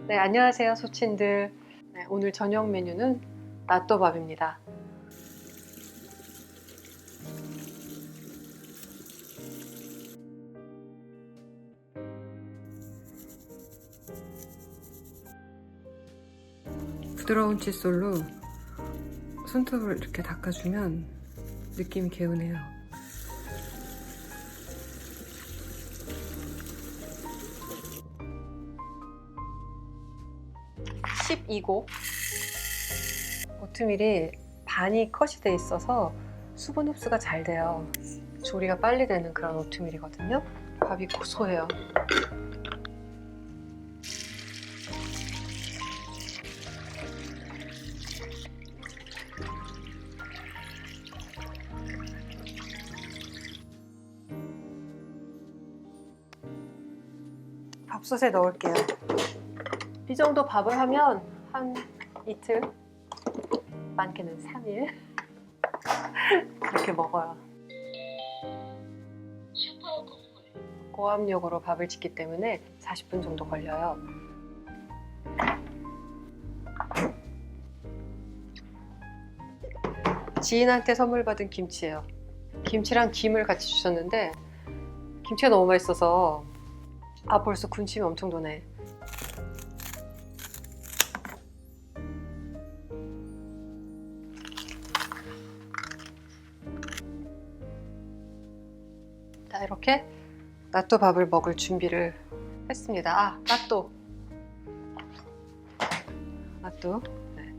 네, 안녕하세요, 소친들. 네, 오늘 저녁 메뉴는 나또밥입니다. 부드러운 칫솔로 손톱을 이렇게 닦아주면 느낌이 개운해요. (12고) 오트밀이 반이 컷이 돼 있어서 수분 흡수가 잘 돼요. 조리가 빨리 되는 그런 오트밀이거든요. 밥이 고소해요. 밥솥에 넣을게요. 이 정도 밥을 하면 한 이틀, 많게는 3일 그렇게 먹어요. 고압력으로 밥을 짓기 때문에 40분 정도 걸려요. 지인한테 선물 받은 김치예요. 김치랑 김을 같이 주셨는데 김치가 너무 맛있어서 벌써 군침이 엄청 도네. 자, 이렇게 나또밥을 먹을 준비를 했습니다. 나또. 네.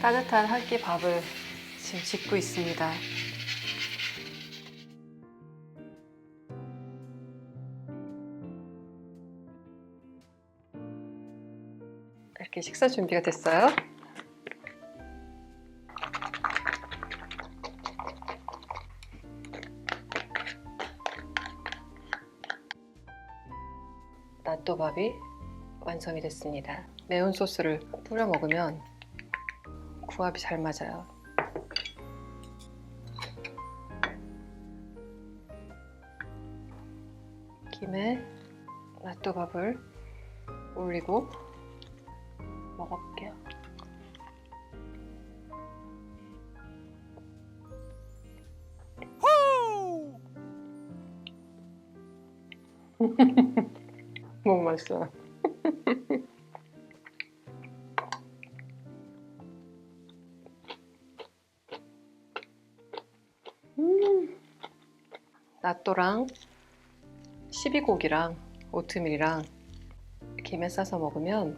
따뜻한 한 끼 밥을 지금 짓고 있습니다. 이렇게 식사 준비가 됐어요. 나또밥이 완성이 됐습니다. 매운 소스를 뿌려 먹으면 궁합이 잘 맞아요. 김에 나또밥을 올리고 먹어볼게요. 너무 맛있어요. 나또랑 12고기랑 오트밀이랑 김에 싸서 먹으면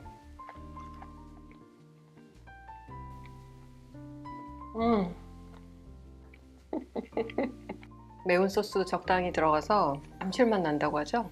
매운 소스 적당히 들어가서 감칠맛 난다고 하죠?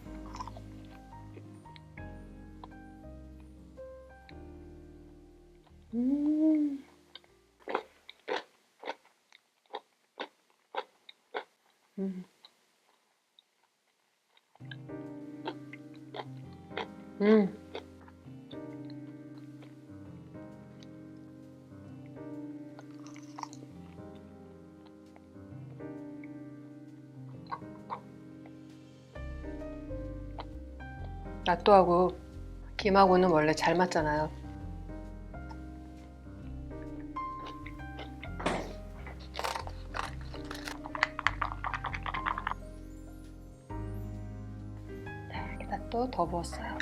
나또하고 김하고는 원래 잘 맞잖아요. 이렇게 나또 더 부었어요.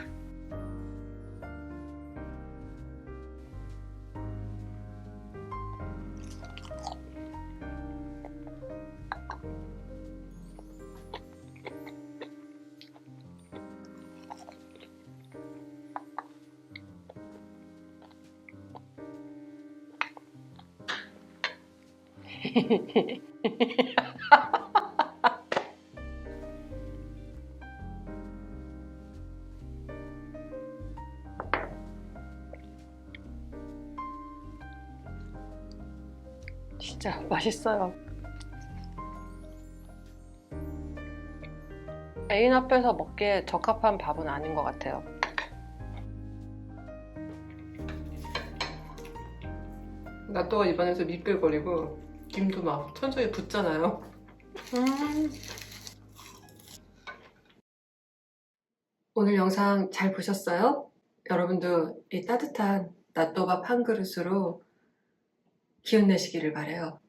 진짜 맛있어요. 애인 앞에서 먹기에 적합한 밥은 아닌 것 같아요. 낫또가 입안에서 미끌거리고 김도 막 천천히 붙잖아요. 오늘 영상 잘 보셨어요? 여러분도 이 따뜻한 낫또밥 한 그릇으로 기운 내시기를 바래요.